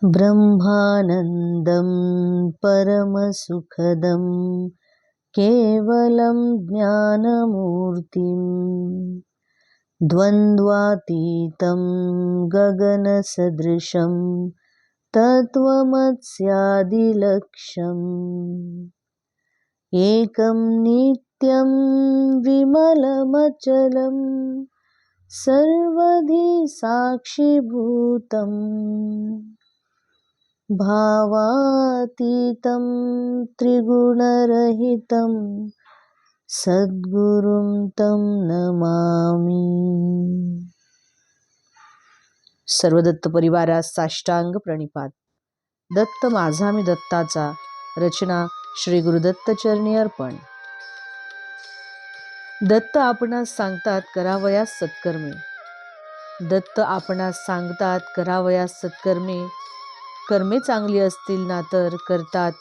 ब्रह्मानन्दं परमसुखदं केवलं ज्ञानमूर्तिम् द्वन्द्वातीतं गगनसदृशं तत्त्वमस्यादिलक्ष्यम् एकं नित्यं विमलमचलं सर्वधी साक्षिभूतम् भावातीतं त्रिगुणरहितं सद्गुरुं तं नमामि. सर्व दत्त परिवारास साष्टांग प्रणिपात. दत्त माझा मी दत्ताचा. रचना श्री गुरुदत्त चरणी अर्पण. दत्त आपणास सांगतात करावयास सत्कर्मे. दत्त आपणास सांगतात करावयास सत्कर्मे. कर्मे चांगली असतील ना तर करतात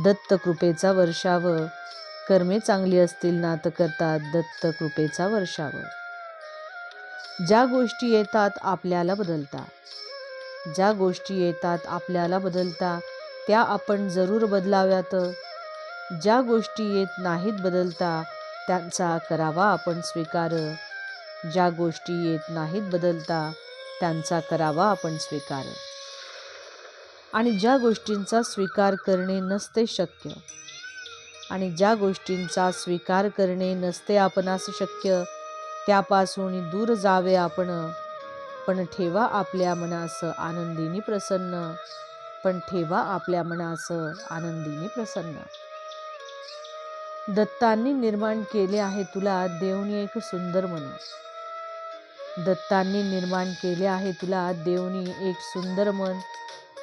दत्त कृपेचा वर्षाव. कर्मे चांगली असतील ना तर करतात दत्त कृपेचा वर्षाव. ज्या गोष्टी येतात आपल्याला बदलता, ज्या गोष्टी येतात आपल्याला बदलता त्या आपण जरूर बदलाव्यात. ज्या गोष्टी येत नाहीत बदलता त्यांचा करावा आपण स्वीकार. ज्या गोष्टी येत नाहीत बदलता त्यांचा करावा आपण स्वीकार. आणि ज्या गोष्टींचा स्वीकार करणे नसते शक्य, आणि ज्या गोष्टींचा स्वीकार करणे नसते आपणास शक्य त्यापासून दूर जावे आपण. पण ठेवा आपल्या मनास आनंदिनी प्रसन्न. पण ठेवा आपल्या मनास आनंदिनी प्रसन्न. दत्तांनी निर्माण केले आहे तुला देवनी एक सुंदर मन. दत्तांनी निर्माण केले आहे तुला देवनी एक सुंदर मन.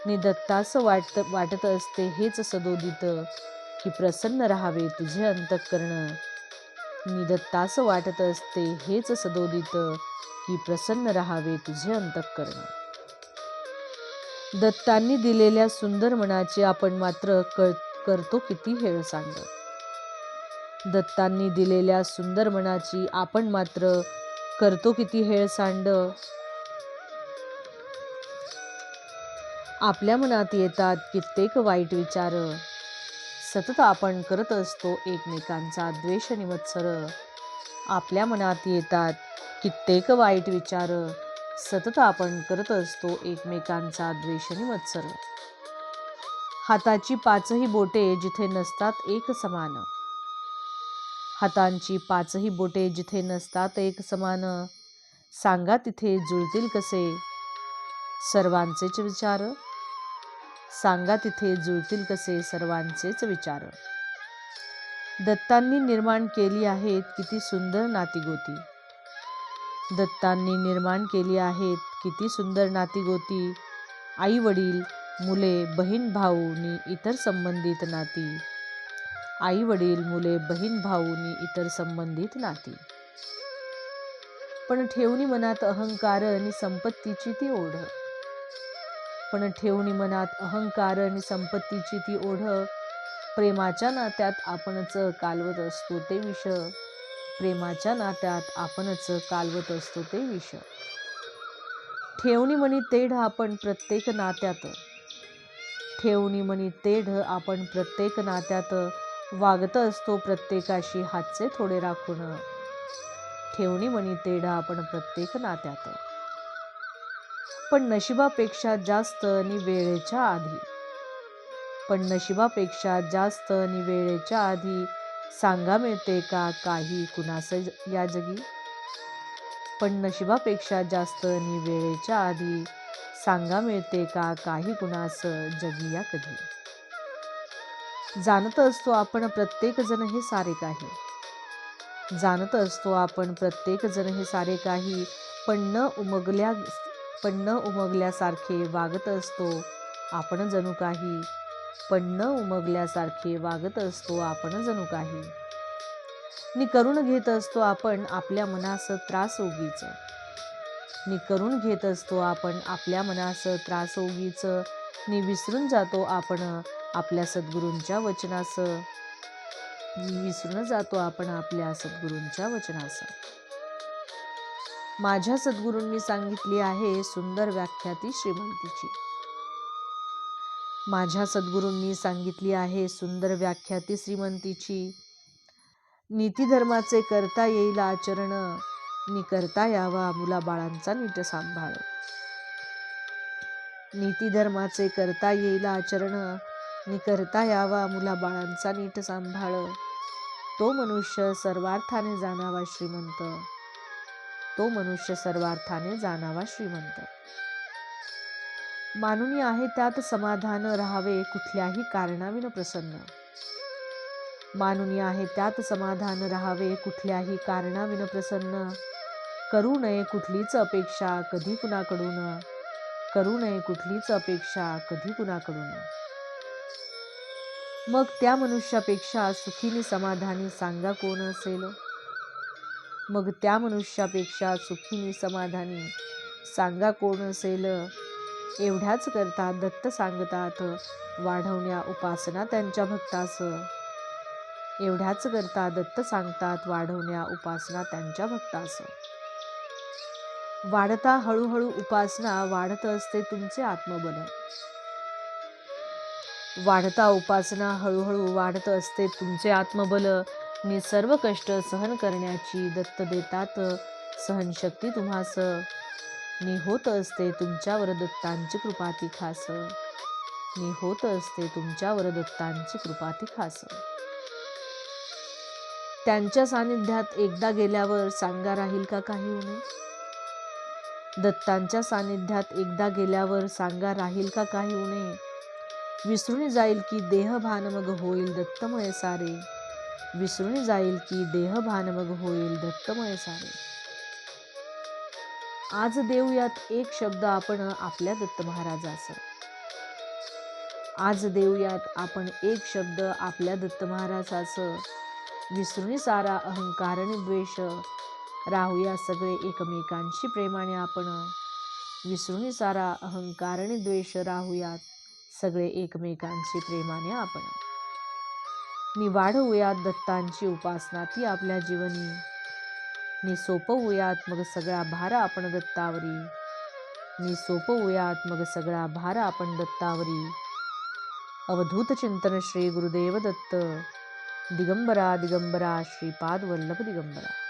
नि दत्तास वाटत असते हेच सदोदित की प्रसन्न राहावे तुझे अंतःकरण. नि दत्तास वाटत असते हेच सदोदित की प्रसन्न राहावे तुझे अंतःकरण. दत्तांनी दिलेल्या सुंदर मनाची आपण मात्र करतो किती हेळसांड. दत्तांनी दिलेल्या सुंदर मनाची आपण मात्र करतो किती हेळसांड. आपल्या मनात येतात कित्येक वाईट विचार. सतत आपण करत असतो एकमेकांचा द्वेष आणि मत्सर. आपल्या मनात येतात कित्येक वाईट विचार. सतत आपण करत असतो एकमेकांचा द्वेष आणि मत्सर. हाताची पाचही बोटे जिथे नसतात एक समान. हातांची पाचही बोटे जिथे नसतात एक समान. सांगा तिथे जुळतील कसे सर्वांचेच विचार. सांगा तिथे जुळतील कसे सर्वांचेच विचार. दत्तांनी निर्माण केली आहेत किती सुंदर नातीगोती. दत्तांनी निर्माण केली आहेत किती सुंदर नातीगोती. आई वडील मुले बहीण भाऊ नि इतर संबंधित नाती. आई वडील मुले बहीण भाऊ नि इतर संबंधित नाती. पण ठेवणी मनात अहंकार आणि संपत्तीची ती ओढ. पण ठेवणी मनात अहंकार आणि संपत्तीची ती ओढ. प्रेमाच्या नात्यात आपणच कालवत असतो ते विष. प्रेमाच्या नात्यात आपणच कालवत असतो ते विष. ठेवणी मनी तेढ आपण प्रत्येक नात्यात. ठेवणी मनी तेढ आपण प्रत्येक नात्यात. वागत असतो प्रत्येकाशी हातचे थोडे राखून. ठेवणी मनी तेढ आपण प्रत्येक नात्यात. पण नशिबापेक्षा जास्त आणि वेळेच्या आधी. पण नशिबापेक्षा जास्त आणि वेळेच्या आधी सांगा मिळते का काही कुणास या जगी. पण नशिबापेक्षा जास्त आणि वेळेच्या आधी सांगा मिळते का काही कुणास जगी या कधी. जाणत असतो आपण प्रत्येक जण हे सारे काही. जाणत असतो आपण प्रत्येक जण हे सारे काही. पण न उमगल्यासारखे वागत असतो आपण जणू काही. पण न उमगल्यासारखे वागत असतो आपण जणू काही. नि करून घेत असतो आपण आपल्या मनास त्रास उगीच. नि करून घेत असतो आपण आपल्या मनास त्रास उगीच. नि विसरून जातो आपण आपल्या सद्गुरूंच्या वचनास. विसरून जातो आपण आपल्या सद्गुरूंच्या वचनास. माझ्या सद्गुरूंनी सांगितली आहे सुंदर व्याख्या ती श्रीमंतीची. माझ्या सद्गुरूंनी सांगितली आहे सुंदर व्याख्या ती श्रीमंतीची. नीतिधर्माचे करता येईल आचरण, नि करता यावा मुलाबाळांचा नीट सांभाळ. नीतिधर्माचे करता येईल आचरण, नि करता यावा मुलाबाळांचा नीट सांभाळ. तो मनुष्य सर्वार्थाने जाणावा श्रीमंत, तो मनुष्य सर्वार्थाने जाणावा श्रीमंत. मानुनी आहे त्यात समाधान, राहावे कुठल्याही कारणाविन प्रसन्न. मानुनी आहे त्यात समाधान, राहावे कुठल्याही कारणाविन प्रसन्न. करू नये कुठलीच अपेक्षा कधी कुणाकडून, करू नये कुठलीच अपेक्षा कधी कुणाकडून. मग त्या मनुष्यापेक्षा सुखीनी समाधानी सांगा कोण असेल. मग त्या मनुष्यापेक्षा सुखीनी समाधानी सांगा कोण असेल. एवढ्याच करता दत्त सांगतात वाढवण्या उपासना त्यांच्या भक्तास. एवढ्याच करता दत्त सांगतात वाढवण्या उपासना त्यांच्या भक्तास. वाढता हळूहळू उपासना वाढत असते तुमचे आत्मबल. वाढता उपासना हळूहळू वाढत असते तुमचे आत्मबल. नि सर्व कष्ट सहन करण्याची दत्त देतात सहनशक्ती तुम्हास. नि होत असते तुमच्यावर दत्तांची कृपा ती खास. नि होत असते तुमच्यावर दत्तांची कृपा ती खास. त्यांच्या सानिध्यात एकदा गेल्यावर सांगा राहील का काही उणे. दत्तांच्या सानिध्यात एकदा गेल्यावर सांगा राहील का काही उणे. विसरून जाईल की देहभान मग होईल दत्तमय सारे. विसरून जाईल की देहभान मग होईल दत्तमय सारे. आज देऊयात एक शब्द आपण आपल्या दत्त महाराजास. आज देऊयात आपण एक शब्द आपल्या दत्त महाराजास. विसरून सारा अहंकार आणि द्वेष, राहूया सगळे एकमेकांशी प्रेमाने आपण. विसरून सारा अहंकार आणि द्वेष, राहूयात सगळे एकमेकांशी प्रेमाने आपण. नि वाढवूयात दत्तांची उपासना ती आपल्या जीवनी. नि सोपवूयात मग सगळा भार आपण दत्तावरी. नि सोपवूयात मग सगळा भार आपण दत्तावरी. अवधूत चिंतन श्री गुरुदेव दत्त. दिगंबरा दिगंबरा श्रीपाद वल्लभ दिगंबरा.